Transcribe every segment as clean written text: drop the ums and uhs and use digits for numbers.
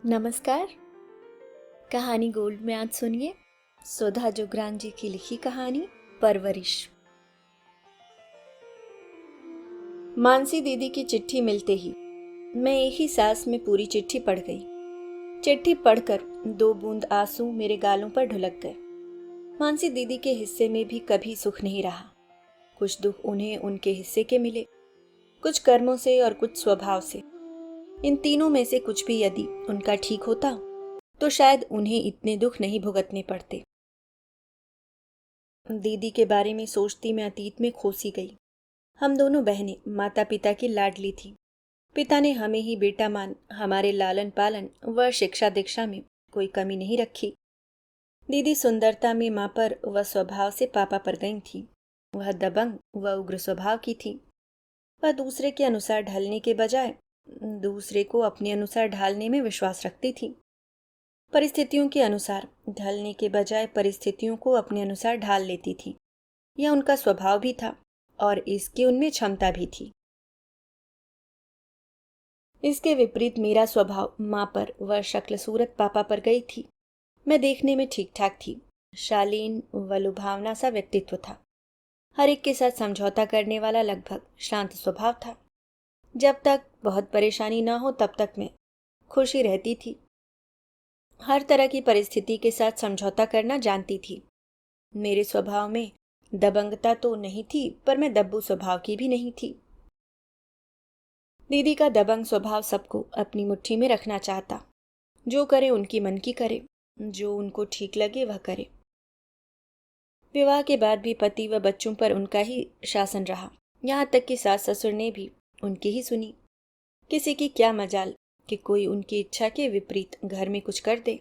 नमस्कार। कहानी गोल्ड में आज सुनिए सुधा जुगरान जी की लिखी कहानी परवरिश। मानसी दीदी की चिट्ठी मिलते ही मैं एक ही सांस में पूरी चिट्ठी पढ़ गई। चिट्ठी पढ़कर दो बूंद आंसू मेरे गालों पर ढुलक गए। मानसी दीदी के हिस्से में भी कभी सुख नहीं रहा। कुछ दुख उन्हें उनके हिस्से के मिले, कुछ कर्मों से और कुछ स्वभाव से। इन तीनों में से कुछ भी यदि उनका ठीक होता तो शायद उन्हें इतने दुख नहीं भुगतने पड़ते। दीदी के बारे में सोचती मैं अतीत में खोसी गई। हम दोनों बहनें माता पिता की लाडली थीं। पिता ने हमें ही बेटा मान हमारे लालन पालन व शिक्षा दीक्षा में कोई कमी नहीं रखी। दीदी सुंदरता में मां पर व स्वभाव से पापा पर गई थी। वह दबंग व उग्र स्वभाव की थी। वह दूसरे के अनुसार ढलने के बजाय दूसरे को अपने अनुसार ढालने में विश्वास रखती थी। परिस्थितियों के अनुसार ढलने के बजाय परिस्थितियों को अपने अनुसार ढाल लेती थी। यह उनका स्वभाव भी था और इसकी उनमें क्षमता भी थी। इसके विपरीत मेरा स्वभाव मां पर व शक्ल सूरत पापा पर गई थी। मैं देखने में ठीक ठाक थी। शालीन व लुभावना सा व्यक्तित्व था। हर एक के साथ समझौता करने वाला लगभग शांत स्वभाव था। जब तक बहुत परेशानी न हो तब तक मैं खुशी रहती थी। हर तरह की परिस्थिति के साथ समझौता करना जानती थी। मेरे स्वभाव में दबंगता तो नहीं थी, पर मैं दब्बू स्वभाव की भी नहीं थी। दीदी का दबंग स्वभाव सबको अपनी मुट्ठी में रखना चाहता। जो करे उनकी मन की करे, जो उनको ठीक लगे वह करे। विवाह के बाद भी पति व बच्चों पर उनका ही शासन रहा। यहाँ तक कि सास ससुर ने भी उनकी ही सुनी। किसी की क्या मजाल कि कोई उनकी इच्छा के विपरीत घर में कुछ कर दे।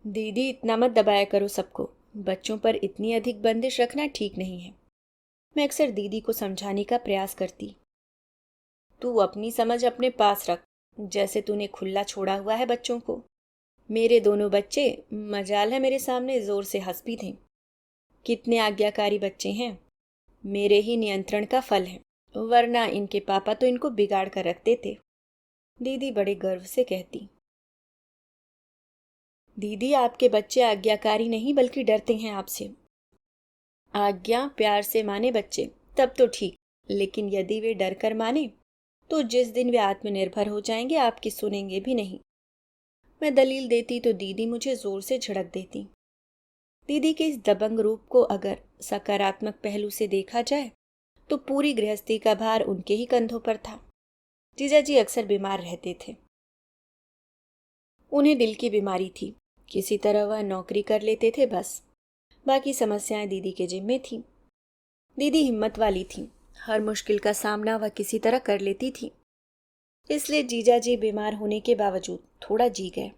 दीदी इतना मत दबाया करो सबको, बच्चों पर इतनी अधिक बंदिश रखना ठीक नहीं है। मैं अक्सर दीदी को समझाने का प्रयास करती। तू अपनी समझ अपने पास रख, जैसे तूने खुला छोड़ा हुआ है बच्चों को। मेरे दोनों बच्चे मजाल है मेरे सामने जोर से हंस भी दें। कितने आज्ञाकारी बच्चे हैं, मेरे ही नियंत्रण का फल है, वरना इनके पापा तो इनको बिगाड़ कर रखते थे। दीदी बड़े गर्व से कहती। दीदी आपके बच्चे आज्ञाकारी नहीं बल्कि डरते हैं आपसे। आज्ञा प्यार से माने बच्चे तब तो ठीक, लेकिन यदि वे डर कर माने तो जिस दिन वे आत्मनिर्भर हो जाएंगे आपकी सुनेंगे भी नहीं। मैं दलील देती तो दीदी मुझे जोर से झड़क देती। दीदी के इस दबंग रूप को अगर सकारात्मक पहलू से देखा जाए तो पूरी गृहस्थी का भार उनके ही कंधों पर था। जीजा जी अक्सर बीमार रहते थे। उन्हें दिल की बीमारी थी। किसी तरह वह नौकरी कर लेते थे, बस बाकी समस्याएं दीदी के जिम्मे थीं। दीदी हिम्मत वाली थीं। हर मुश्किल का सामना वह किसी तरह कर लेती थी। इसलिए जीजा जी बीमार होने के बावजूद थोड़ा जी गए,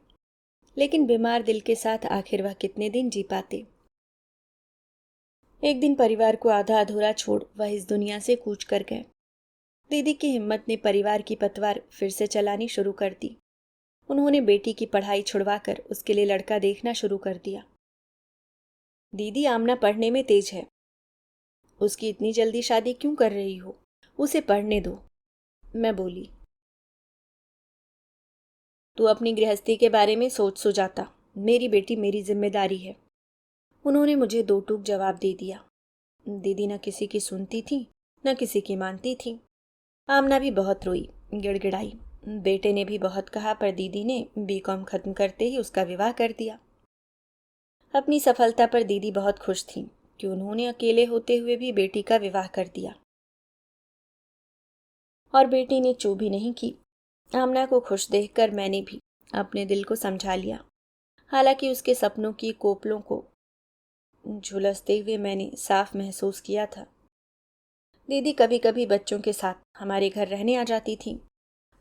लेकिन बीमार दिल के साथ आखिर वह कितने दिन जी पाते। एक दिन परिवार को आधा अधूरा छोड़ वह इस दुनिया से कूच कर गए। दीदी की हिम्मत ने परिवार की पतवार फिर से चलानी शुरू कर दी। उन्होंने बेटी की पढ़ाई छुड़वाकर उसके लिए लड़का देखना शुरू कर दिया। दीदी आमना पढ़ने में तेज है, उसकी इतनी जल्दी शादी क्यों कर रही हो, उसे पढ़ने दो। मैं बोली, तू अपनी गृहस्थी के बारे में सोच सुजाता, मेरी बेटी मेरी जिम्मेदारी है। उन्होंने मुझे दो टूक जवाब दे दिया। दीदी न किसी की सुनती थी न किसी की मानती थी। आमना भी बहुत रोई, गिड़गिड़ाई। बेटे ने भी बहुत कहा, पर दीदी ने बीकॉम खत्म करते ही उसका विवाह कर दिया। अपनी सफलता पर दीदी बहुत खुश थी कि उन्होंने अकेले होते हुए भी बेटी का विवाह कर दिया, और बेटी ने चू भी नहीं की। आमना को खुश देखकर मैंने भी अपने दिल को समझा लिया। हालांकि उसके सपनों की कोपलों को झुलसते हुए मैंने साफ महसूस किया था। दीदी कभी कभी बच्चों के साथ हमारे घर रहने आ जाती थी।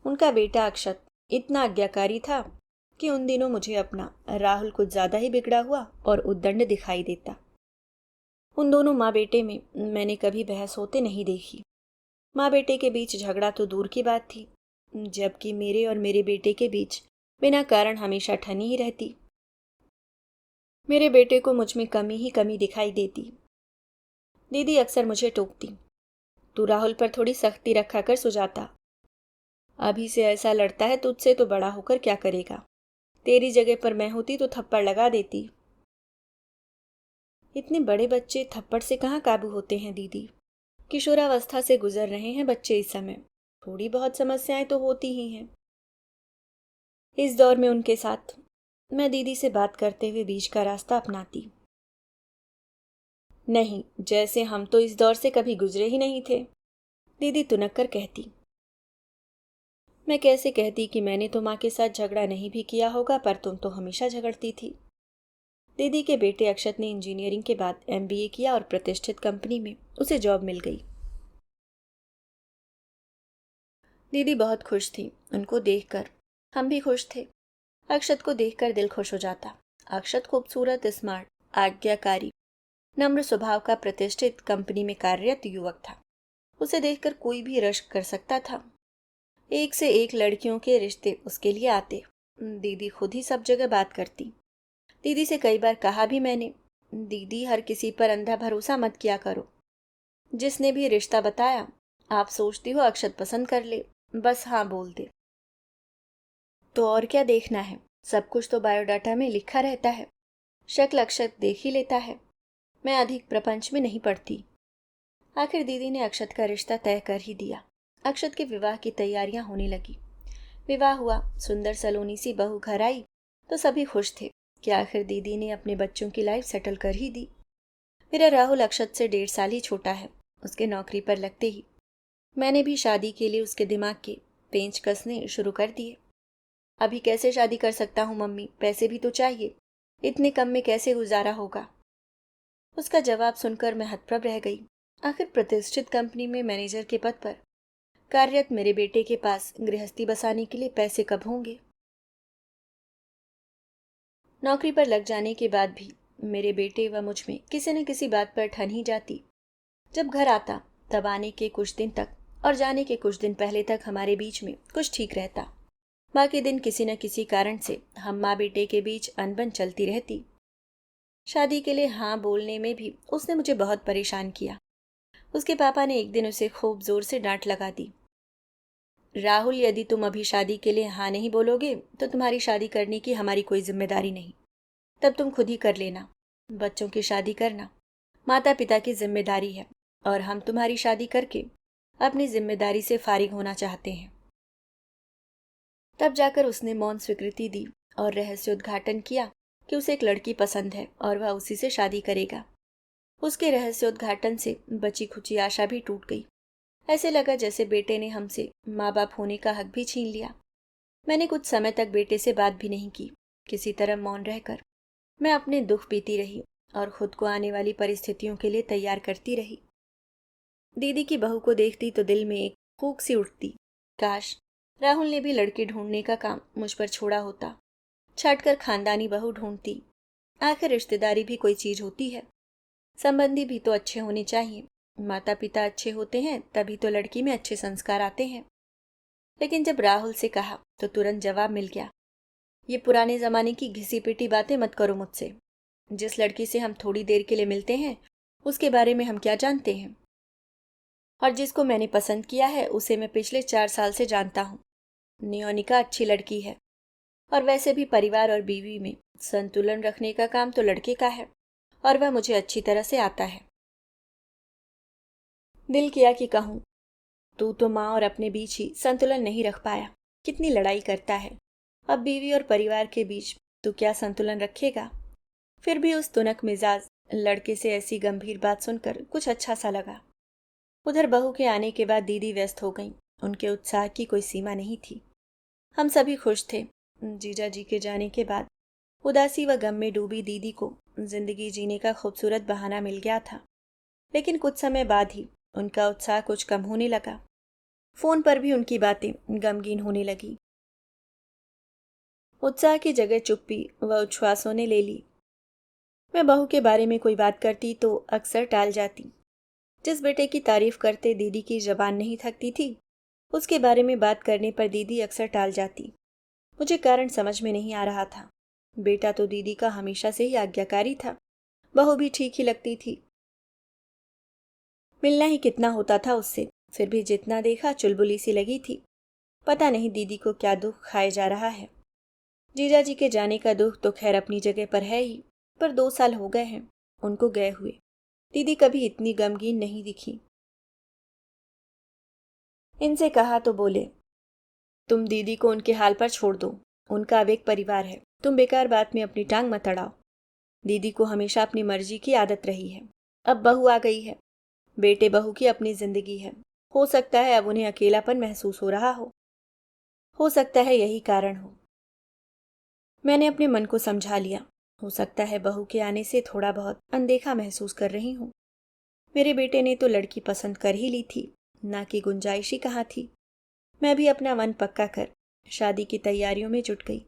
उनका बेटा अक्षत इतना आज्ञाकारी था कि उन दिनों मुझे अपना राहुल कुछ ज्यादा ही बिगड़ा हुआ और उद्दंड दिखाई देता। उन दोनों माँ बेटे में मैंने कभी बहस होते नहीं देखी। माँ बेटे के बीच झगड़ा तो दूर की बात थी, जबकि मेरे और मेरे बेटे के बीच बिना कारण हमेशा ठनी ही रहती। मेरे बेटे को मुझ में कमी ही कमी दिखाई देती। दीदी अक्सर मुझे टोकती, तू राहुल पर थोड़ी सख्ती रखा कर सुजाता। अभी से ऐसा लड़ता है तुझसे तो बड़ा होकर क्या करेगा। तेरी जगह पर मैं होती तो थप्पड़ लगा देती। इतने बड़े बच्चे थप्पड़ से कहाँ काबू होते हैं दीदी। किशोरावस्था से गुजर रहे हैं बच्चे इस समय, थोड़ी बहुत समस्याएं तो होती ही हैं इस दौर में उनके साथ। मैं दीदी से बात करते हुए बीच का रास्ता अपनाती। नहीं, जैसे हम तो इस दौर से कभी गुजरे ही नहीं थे, दीदी तुनक कर कहती। मैं कैसे कहती कि मैंने तो माँ के साथ झगड़ा नहीं भी किया होगा, पर तुम तो हमेशा झगड़ती थी। दीदी के बेटे अक्षत ने इंजीनियरिंग के बाद एमबीए किया और प्रतिष्ठित कंपनी में उसे जॉब मिल गई। दीदी बहुत खुश थी उनको देखकर, हम भी खुश थे। अक्षत को देखकर दिल खुश हो जाता। अक्षत खूबसूरत, स्मार्ट, आज्ञाकारी, नम्र स्वभाव का प्रतिष्ठित कंपनी में कार्यरत युवक था। उसे देखकर कोई भी रश्क कर सकता था। एक से एक लड़कियों के रिश्ते उसके लिए आते। दीदी खुद ही सब जगह बात करती। दीदी से कई बार कहा भी मैंने, दीदी हर किसी पर अंधा भरोसा मत किया करो। जिसने भी रिश्ता बताया, आप सोचती हो अक्षत पसंद कर ले, बस हाँ बोल दे। तो और क्या देखना है, सब कुछ तो बायोडाटा में लिखा रहता है। शक्ल अक्षत देख ही लेता है। मैं अधिक प्रपंच में नहीं पड़ती। आखिर दीदी ने अक्षत का रिश्ता तय कर ही दिया। अक्षत के विवाह की तैयारियां होने लगी। विवाह हुआ, सुंदर सलोनी सी बहू घर आई तो सभी खुश थे कि आखिर दीदी ने अपने बच्चों की लाइफ सेटल कर ही दी। मेरा राहुल अक्षत से 1.5 साल ही छोटा है। उसके नौकरी पर लगते ही मैंने भी शादी के लिए उसके दिमाग के पेंच कसने शुरू कर दिए। अभी कैसे शादी कर सकता हूँ मम्मी, पैसे भी तो चाहिए, इतने कम में कैसे गुजारा होगा। उसका जवाब सुनकर मैं हतप्रभ रह गई। आखिर प्रतिष्ठित कंपनी में मैनेजर के पद पर कार्यरत मेरे बेटे के पास गृहस्थी बसाने के लिए पैसे कब होंगे। नौकरी पर लग जाने के बाद भी मेरे बेटे व मुझ में किसी न किसी बात पर ठन ही जाती। जब घर आता तब आने के कुछ दिन तक और जाने के कुछ दिन पहले तक हमारे बीच में कुछ ठीक रहता। बाकी दिन किसी न किसी कारण से हम माँ बेटे के बीच अनबन चलती रहती। शादी के लिए हाँ बोलने में भी उसने मुझे बहुत परेशान किया। उसके पापा ने एक दिन उसे खूब जोर से डांट लगा दी। राहुल, यदि तुम अभी शादी के लिए हाँ नहीं बोलोगे तो तुम्हारी शादी करने की हमारी कोई जिम्मेदारी नहीं। तब तुम खुद ही कर लेना। बच्चों की शादी करना माता पिता की जिम्मेदारी है और हम तुम्हारी शादी करके अपनी जिम्मेदारी से फारिग होना चाहते हैं। तब जाकर उसने मौन स्वीकृति दी और रहस्योद्घाटन किया कि उसे एक लड़की पसंद है और वह उसी से शादी करेगा। उसके रहस्योद्घाटन से बची खुची आशा भी टूट गई। ऐसे लगा जैसे बेटे ने हमसे माँ बाप होने का हक भी छीन लिया। मैंने कुछ समय तक बेटे से बात भी नहीं की। किसी तरह मौन रहकर मैं अपने दुख पीती रही और खुद को आने वाली परिस्थितियों के लिए तैयार करती रही। दीदी की बहू को देखती तो दिल में एक फूंक सी उठती। काश राहुल ने भी लड़के ढूंढने का काम मुझ पर छोड़ा होता। छाटकर खानदानी बहू ढूंढती। आखिर रिश्तेदारी भी कोई चीज होती है। संबंधी भी तो अच्छे होने चाहिए। माता पिता अच्छे होते हैं तभी तो लड़की में अच्छे संस्कार आते हैं। लेकिन जब राहुल से कहा तो तुरंत जवाब मिल गया, ये पुराने जमाने की घिसी पिटी बातें मत करो मुझसे। जिस लड़की से हम थोड़ी देर के लिए मिलते हैं उसके बारे में हम क्या जानते हैं। और जिसको मैंने पसंद किया है उसे मैं पिछले 4 साल से जानता हूँ। नियोनिका अच्छी लड़की है और वैसे भी परिवार और बीवी में संतुलन रखने का काम तो लड़के का है और वह मुझे अच्छी तरह से आता है। दिल किया कि कहूँ, तू तो माँ और अपने बीच ही संतुलन नहीं रख पाया, कितनी लड़ाई करता है। अब बीवी और परिवार के बीच तू क्या संतुलन रखेगा। फिर भी उस तुनक मिजाज लड़के से ऐसी गंभीर बात सुनकर कुछ अच्छा सा लगा। उधर बहू के आने के बाद दीदी व्यस्त हो गईं। उनके उत्साह की कोई सीमा नहीं थी। हम सभी खुश थे। जीजा जी के जाने के बाद उदासी व गम में डूबी दीदी को जिंदगी जीने का खूबसूरत बहाना मिल गया था। लेकिन कुछ समय बाद ही उनका उत्साह कुछ कम होने लगा। फोन पर भी उनकी बातें गमगीन होने लगी। उत्साह की जगह चुप्पी व उच्छ्वासों ने ले ली। मैं बहू के बारे में कोई बात करती तो अक्सर टाल जाती। जिस बेटे की तारीफ करते दीदी की जबान नहीं थकती थी, उसके बारे में बात करने पर दीदी अक्सर टाल जाती। मुझे कारण समझ में नहीं आ रहा था। बेटा तो दीदी का हमेशा से ही आज्ञाकारी था, बहू भी ठीक ही लगती थी। मिलना ही कितना होता था उससे, फिर भी जितना देखा चुलबुली सी लगी थी। पता नहीं दीदी को क्या दुख खाए जा रहा है। जीजा जी के जाने का दुख तो खैर अपनी जगह पर है ही, पर 2 साल हो गए हैं उनको गए हुए। दीदी कभी इतनी गमगीन नहीं दिखी। इनसे कहा तो बोले, तुम दीदी को उनके हाल पर छोड़ दो, उनका अब एक परिवार है, तुम बेकार बात में अपनी टांग मत अड़ाओ। दीदी को हमेशा अपनी मर्जी की आदत रही है, अब बहू आ गई है, बेटे बहू की अपनी जिंदगी है। हो सकता है अब उन्हें अकेलापन महसूस हो रहा हो सकता है यही कारण हो। मैंने अपने मन को समझा लिया, हो सकता है बहू के आने से थोड़ा बहुत अनदेखा महसूस कर रही हूँ। मेरे बेटे ने तो लड़की पसंद कर ही ली थी, ना कि गुंजाइश ही कहाँ थी। मैं भी अपना मन पक्का कर शादी की तैयारियों में जुट गई।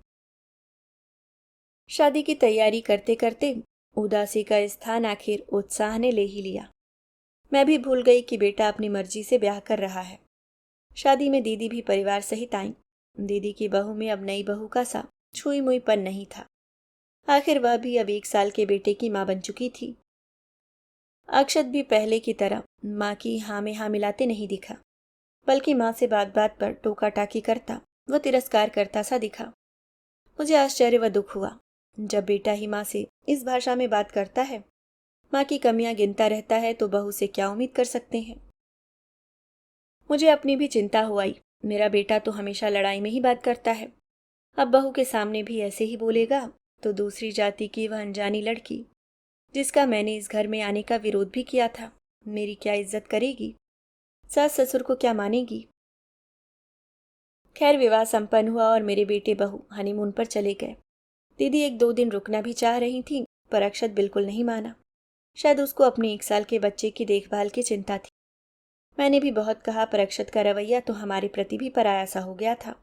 शादी की तैयारी करते करते उदासी का स्थान आखिर उत्साह ने ले ही लिया। मैं भी भूल गई कि बेटा अपनी मर्जी से ब्याह कर रहा है। शादी में दीदी भी परिवार सहित आई। दीदी की बहू में अब नई बहू का सा छुई मुईपन नहीं था। आखिर वह भी अब 1 साल के बेटे की मां बन चुकी थी। अक्षत भी पहले की तरह मां की हाँ में हाँ मिलाते नहीं दिखा, बल्कि मां से बात बात पर टोका टाकी करता व तिरस्कार करता सा दिखा। मुझे आश्चर्य व दुख हुआ, जब बेटा ही मां से इस भाषा में बात करता है, मां की कमियां गिनता रहता है, तो बहू से क्या उम्मीद कर सकते हैं। मुझे अपनी भी चिंता हुई। मेरा बेटा तो हमेशा लड़ाई में ही बात करता है, अब बहू के सामने भी ऐसे ही बोलेगा तो दूसरी जाति की वह अनजानी लड़की, जिसका मैंने इस घर में आने का विरोध भी किया था, मेरी क्या इज्जत करेगी, सास ससुर को क्या मानेगी। खैर विवाह संपन्न हुआ और मेरे बेटे बहू हनीमून पर चले गए। दीदी 1-2 दिन रुकना भी चाह रही थी, पर अक्षत बिल्कुल नहीं माना। शायद उसको अपने 1 साल के बच्चे की देखभाल की चिंता थी। मैंने भी बहुत कहा, पर अक्षत का रवैया तो हमारे प्रति भी पराया सा हो गया था।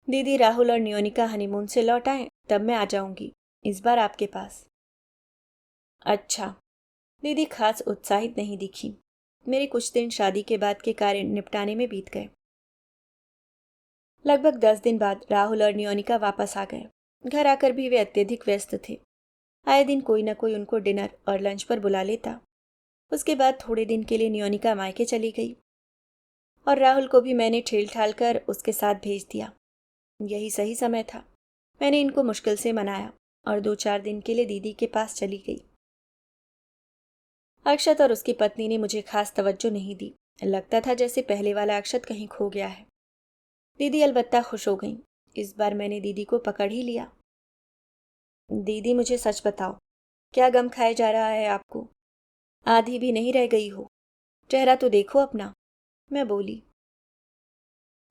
दीदी राहुल और नियोनिका हनीमून से लौट आए तब मैं आ जाऊंगी, इस बार आपके पास। अच्छा। दीदी खास उत्साहित नहीं दिखी। मेरे कुछ दिन शादी के बाद के कार्य निपटाने में बीत गए। लगभग 10 दिन बाद राहुल और नियोनिका वापस आ गए। घर आकर भी वे अत्यधिक व्यस्त थे। आए दिन कोई न कोई उनको डिनर और लंच पर बुला लेता। उसके बाद थोड़े दिन के लिए नियोनिका मायके चली गई और राहुल को भी मैंने ठेल ठाल कर उसके साथ भेज दिया। यही सही समय था। मैंने इनको मुश्किल से मनाया और 2-4 दिन के लिए दीदी के पास चली गई। अक्षत और उसकी पत्नी ने मुझे खास तवज्जो नहीं दी। लगता था जैसे पहले वाला अक्षत कहीं खो गया है। दीदी अलबत्ता खुश हो गई। इस बार मैंने दीदी को पकड़ ही लिया। दीदी मुझे सच बताओ, क्या गम खाए जा रहा है आपको? आधी भी नहीं रह गई हो, चेहरा तो देखो अपना। मैं बोली।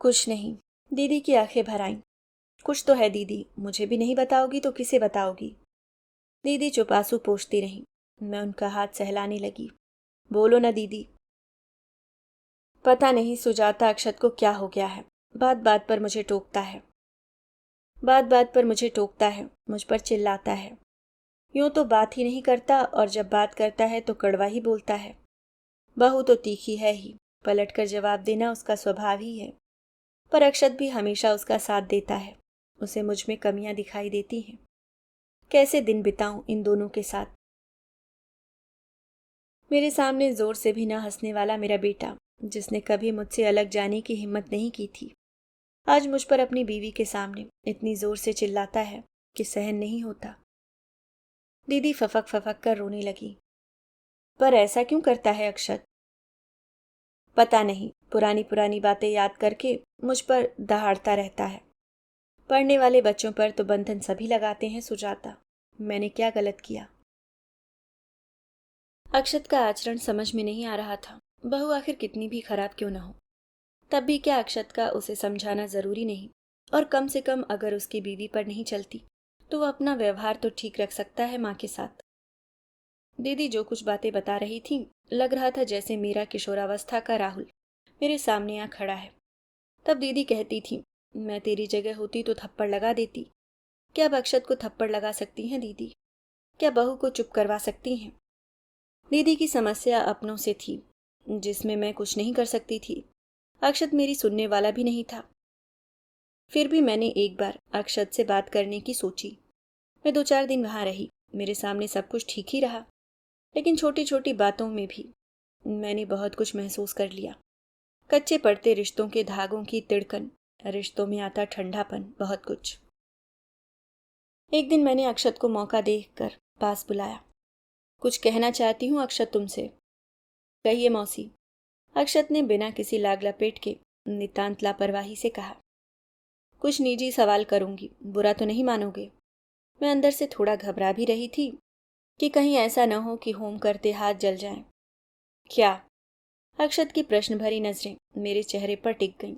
कुछ नहीं। दीदी की आंखें भर आईं। कुछ तो है दीदी, मुझे भी नहीं बताओगी तो किसे बताओगी? दीदी चुपासू पोंछती रही। मैं उनका हाथ सहलाने लगी। बोलो ना दीदी। पता नहीं सुजाता अक्षत को क्या हो गया है, बात बात पर मुझे टोकता है। बात बात पर मुझे टोकता है, मुझ पर चिल्लाता है। यूं तो बात ही नहीं करता और जब बात करता है तो कड़वा ही बोलता है। बहू तो तीखी है ही, पलटकर जवाब देना उसका स्वभाव ही है। पर अक्षत भी हमेशा उसका साथ देता है। उसे मुझ में कमियां दिखाई देती हैं। कैसे दिन बिताऊं इन दोनों के साथ? मेरे सामने जोर से भी न हंसने वाला मेरा बेटा, जिसने कभी मुझसे अलग जाने की हिम्मत नहीं की थी, आज मुझ पर अपनी बीवी के सामने इतनी जोर से चिल्लाता है कि सहन नहीं होता। दीदी फफक फफक कर रोने लगी। पर ऐसा क्यों करता है अक्षत? पता नहीं, पुरानी पुरानी बातें याद करके मुझ पर दहाड़ता रहता है। पढ़ने वाले बच्चों पर तो बंधन सभी लगाते हैं सुजाता। मैंने क्या गलत किया? अक्षत का आचरण समझ में नहीं आ रहा था। बहू आखिर कितनी भी खराब क्यों न हो, तब भी क्या अक्षत का उसे समझाना जरूरी नहीं? और कम से कम अगर उसकी बीवी पर नहीं चलती तो वह अपना व्यवहार तो ठीक रख सकता है माँ के साथ। दीदी जो कुछ बातें बता रही थी, लग रहा था जैसे मेरा किशोरावस्था का राहुल मेरे सामने आ खड़ा है। तब दीदी कहती थी, मैं तेरी जगह होती तो थप्पड़ लगा देती। क्या अब अक्षत को थप्पड़ लगा सकती हैं दीदी? क्या बहू को चुप करवा सकती हैं? दीदी की समस्या अपनों से थी, जिसमें मैं कुछ नहीं कर सकती थी। अक्षत मेरी सुनने वाला भी नहीं था। फिर भी मैंने एक बार अक्षत से बात करने की सोची। मैं 2-4 दिन वहां रही। मेरे सामने सब कुछ ठीक ही रहा, लेकिन छोटी छोटी बातों में भी मैंने बहुत कुछ महसूस कर लिया। कच्चे पड़ते रिश्तों के धागों की तिड़कन, रिश्तों में आता ठंडापन, बहुत कुछ। एक दिन मैंने अक्षत को मौका देखकर पास बुलाया। कुछ कहना चाहती हूँ अक्षत तुमसे। कहिए मौसी, अक्षत ने बिना किसी लाग लपेट के नितांत लापरवाही से कहा। कुछ निजी सवाल करूंगी, बुरा तो नहीं मानोगे? मैं अंदर से थोड़ा घबरा भी रही थी कि कहीं ऐसा न हो कि होम करते हाथ जल जाएं। क्या? अक्षत की प्रश्न भरी नजरें मेरे चेहरे पर टिक गईं।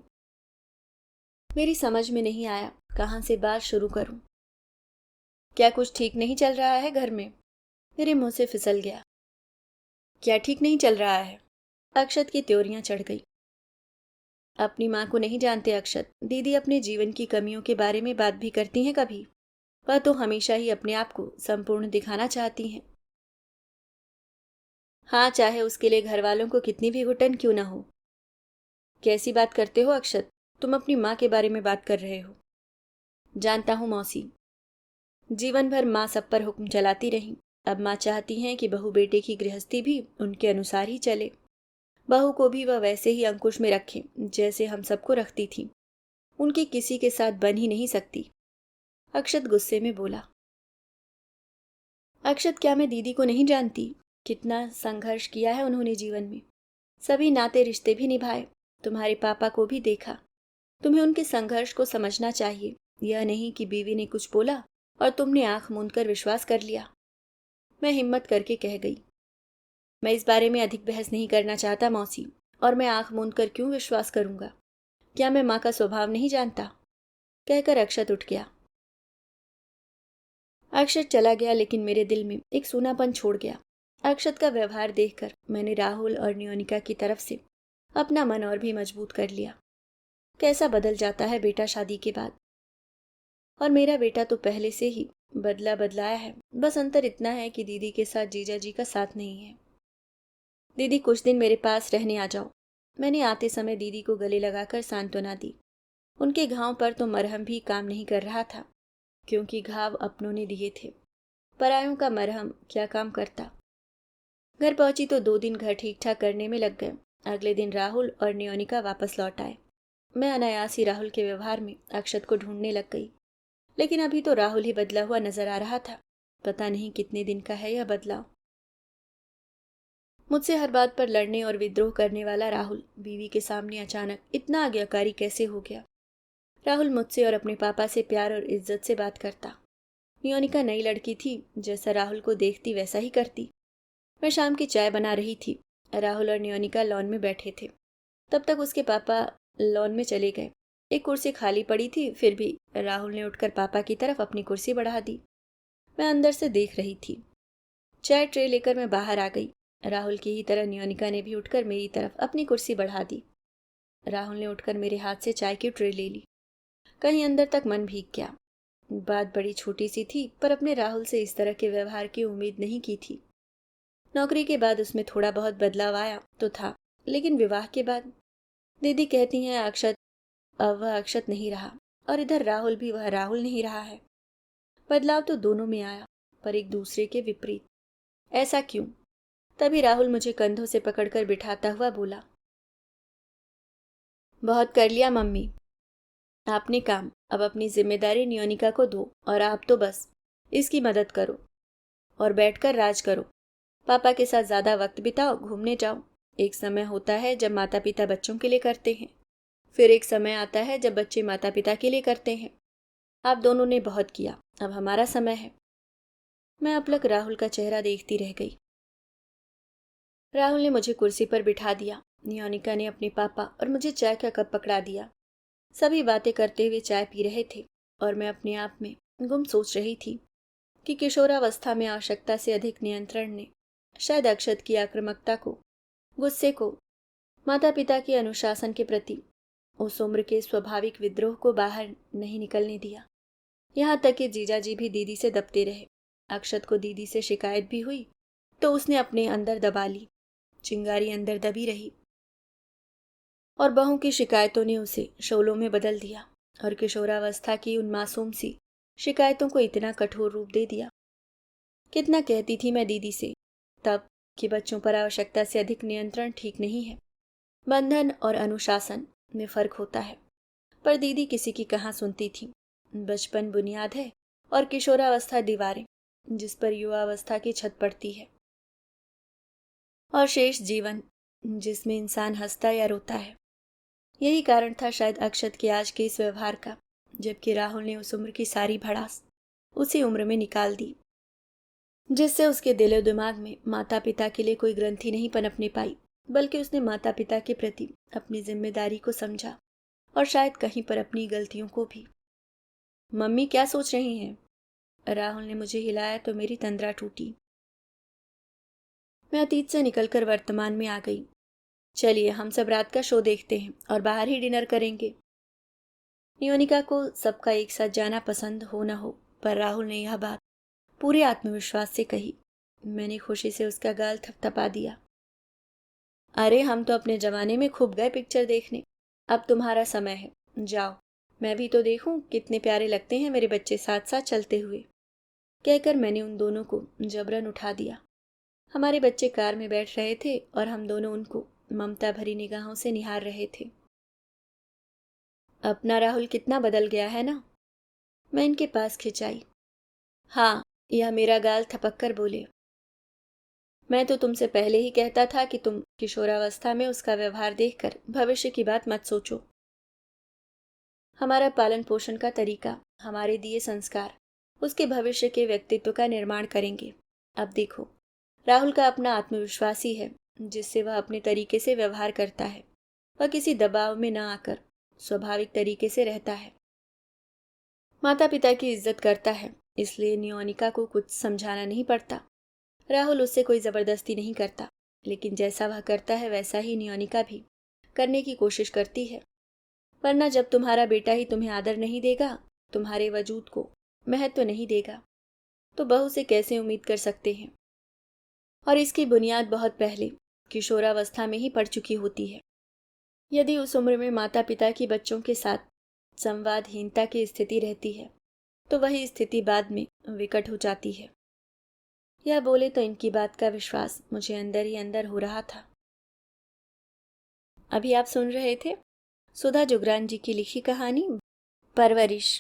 मेरी समझ में नहीं आया कहाँ से बात शुरू करूं। क्या कुछ ठीक नहीं चल रहा है घर में? मेरे मुंह से फिसल गया। क्या ठीक नहीं चल रहा है? अक्षत की त्योरियां चढ़ गई। अपनी माँ को नहीं जानते अक्षत, दीदी अपने जीवन की कमियों के बारे में बात भी करती हैं कभी। वह तो हमेशा ही अपने आप को संपूर्ण दिखाना चाहती हैं। हाँ, चाहे उसके लिए घर वालों को कितनी भी घुटन क्यों ना हो। कैसी बात करते हो अक्षत? तुम अपनी माँ के बारे में बात कर रहे हो। जानता हूँ मौसी, जीवन भर माँ सब पर हुक्म चलाती रही। अब माँ चाहती हैं कि बहू बेटे की गृहस्थी भी उनके अनुसार ही चले। बहू को भी वह वैसे ही अंकुश में रखें जैसे हम सबको रखती थी। उनकी किसी के साथ बन ही नहीं सकती। अक्षत गुस्से में बोला। अक्षत, क्या मैं दीदी को नहीं जानती? कितना संघर्ष किया है उन्होंने जीवन में, सभी नाते रिश्ते भी निभाए, तुम्हारे पापा को भी देखा। तुम्हें उनके संघर्ष को समझना चाहिए, यह नहीं कि बीवी ने कुछ बोला और तुमने आंख मूंद कर विश्वास कर लिया। मैं हिम्मत करके कह गई। मैं इस बारे में अधिक बहस नहीं करना चाहता मौसी, और मैं आंख मूंद कर क्यों विश्वास करूंगा? क्या मैं माँ का स्वभाव नहीं जानता? कहकर अक्षत उठ गया। अक्षत चला गया, लेकिन मेरे दिल में एक सूनापन छोड़ गया। अक्षत का व्यवहार देखकर मैंने राहुल और नियोनिका की तरफ से अपना मन और भी मजबूत कर लिया। कैसा बदल जाता है बेटा शादी के बाद। और मेरा बेटा तो पहले से ही बदलाया है, बस अंतर इतना है कि दीदी के साथ जीजा जी का साथ नहीं है। दीदी, कुछ दिन मेरे पास रहने आ जाओ। मैंने आते समय दीदी को गले लगाकर सांत्वना दी। उनके घाव पर तो मरहम भी काम नहीं कर रहा था, क्योंकि घाव अपनों ने दिए थे। परायों का मरहम क्या काम करता। घर पहुंची तो 2 दिन घर ठीक ठाक करने में लग गए। अगले दिन राहुल और नियोनिका वापस लौट आए। मैं अनायास ही राहुल के व्यवहार में अक्षत को ढूंढने लग गई, लेकिन अभी तो राहुल ही बदला हुआ नजर आ रहा था। पता नहीं कितने दिन का है यह बदलाव। मुझसे हर बात पर लड़ने और विद्रोह करने वाला राहुल बीवी के सामने अचानक इतना आज्ञाकारी कैसे हो गया? राहुल मुझसे और अपने पापा से प्यार और इज्जत से बात करता। नियोनिका नई लड़की थी, जैसा राहुल को देखती वैसा ही करती। मैं शाम की चाय बना रही थी। राहुल और नियोनिका लॉन में बैठे थे। तब तक उसके पापा लॉन में चले गए। एक कुर्सी खाली पड़ी थी, फिर भी राहुल ने उठकर पापा की तरफ अपनी कुर्सी बढ़ा दी। मैं अंदर से देख रही थी। चाय ट्रे लेकर मैं बाहर आ गई। राहुल की ही तरह नियोनिका ने भी उठकर मेरी तरफ अपनी कुर्सी बढ़ा दी। राहुल ने उठकर मेरे हाथ से चाय की ट्रे ले ली। कहीं अंदर तक मन भीग गया। बात बड़ी छोटी सी थी, पर अपने राहुल से इस तरह के व्यवहार की उम्मीद नहीं की थी। नौकरी के बाद उसमें थोड़ा बहुत बदलाव आया तो था, लेकिन विवाह के बाद दीदी कहती हैं अक्षत, अब वह अक्षत नहीं रहा, और इधर राहुल भी वह राहुल नहीं रहा है। बदलाव तो दोनों में आया, पर एक दूसरे के विपरीत। ऐसा क्यों? तभी राहुल मुझे कंधों से पकड़कर बिठाता हुआ बोला। बहुत कर लिया मम्मी, आपने काम। अब अपनी जिम्मेदारी नियोनिका को दो, और आप तो बस इसकी मदद करो और बैठकर राज करो। पापा के साथ ज्यादा वक्त बिताओ, घूमने जाओ। एक समय होता है जब माता पिता बच्चों के लिए करते हैं, फिर एक समय आता है जब बच्चे माता पिता के लिए करते हैं। आप दोनों ने बहुत किया, अब हमारा समय है। मैं अपलक राहुल का चेहरा देखती रह गई। राहुल ने मुझे कुर्सी पर बिठा दिया। नियोनिका ने अपने पापा और मुझे चाय का कप पकड़ा दिया। सभी बातें करते हुए चाय पी रहे थे, और मैं अपने आप में गुम सोच रही थी कि किशोरावस्था में आवश्यकता से अधिक नियंत्रण ने शायद अक्षत की आक्रामकता को, गुस्से को, माता पिता के अनुशासन के प्रति उस उम्र के स्वाभाविक विद्रोह को बाहर नहीं निकलने दिया। यहाँ तक कि जीजाजी भी दीदी से दबते रहे। अक्षत को दीदी से शिकायत भी हुई तो उसने अपने अंदर दबा ली। चिंगारी अंदर दबी रही, और बहू की शिकायतों ने उसे शोलों में बदल दिया, और किशोरावस्था की उन मासूम सी शिकायतों को इतना कठोर रूप दे दिया। कितना कहती थी मैं दीदी से तब कि बच्चों पर आवश्यकता से अधिक नियंत्रण ठीक नहीं है। बंधन और अनुशासन में फर्क होता है, पर दीदी किसी की कहाँ सुनती थी। बचपन बुनियाद है और किशोरावस्था दीवारें जिस पर युवावस्था की छत पड़ती है, और शेष जीवन जिसमें इंसान हंसता या रोता है। यही कारण था शायद अक्षत के आज के इस व्यवहार का, जबकि राहुल ने उस उम्र की सारी भड़ास उसी उम्र में निकाल दी, जिससे उसके दिलो दिमाग में माता पिता के लिए कोई ग्रंथि नहीं पनपने पाई, बल्कि उसने माता पिता के प्रति अपनी जिम्मेदारी को समझा और शायद कहीं पर अपनी गलतियों को भी। मम्मी क्या सोच रही हैं? राहुल ने मुझे हिलाया तो मेरी तंद्रा टूटी। मैं अतीत से निकलकर वर्तमान में आ गई। चलिए हम सब रात का शो देखते हैं और बाहर ही डिनर करेंगे। नियोनिका को सबका एक साथ जाना पसंद हो न हो, पर राहुल ने यह बात पूरे आत्मविश्वास से कही। मैंने खुशी से उसका गाल थपथपा दिया। अरे हम तो अपने जमाने में खूब गए पिक्चर देखने, अब तुम्हारा समय है, जाओ। मैं भी तो देखूं कितने प्यारे लगते हैं मेरे बच्चे साथ साथ चलते हुए, कहकर मैंने उन दोनों को जबरन उठा दिया। हमारे बच्चे कार में बैठ रहे थे और हम दोनों उनको ममता भरी निगाहों से निहार रहे थे। अपना राहुल कितना बदल गया है ना, मैं इनके पास खिंचाई। हाँ, यह मेरा गाल थपक कर बोले। मैं तो तुमसे पहले ही कहता था कि तुम किशोरावस्था में उसका व्यवहार देखकर भविष्य की बात मत सोचो। हमारा पालन पोषण का तरीका, हमारे दिए संस्कार उसके भविष्य के व्यक्तित्व का निर्माण करेंगे। अब देखो, राहुल का अपना आत्मविश्वास ही है जिससे वह अपने तरीके से व्यवहार करता है। वह किसी दबाव में न आकर स्वाभाविक तरीके से रहता है, माता पिता की इज्जत करता है, इसलिए नियोनिका को कुछ समझाना नहीं पड़ता। राहुल उससे कोई जबरदस्ती नहीं करता, लेकिन जैसा वह करता है वैसा ही नियोनिका भी करने की कोशिश करती है। वरना जब तुम्हारा बेटा ही तुम्हें आदर नहीं देगा, तुम्हारे वजूद को महत्व नहीं देगा, तो बहू से कैसे उम्मीद कर सकते हैं? और इसकी बुनियाद बहुत पहले किशोरावस्था में ही पड़ चुकी होती है। यदि उस उम्र में माता पिता की बच्चों के साथ संवादहीनता की स्थिति रहती है, तो वही स्थिति बाद में विकट हो जाती है। यह बोले तो इनकी बात का विश्वास मुझे अंदर ही अंदर हो रहा था। अभी आप सुन रहे थे सुधा जुगरान जी की लिखी कहानी परवरिश।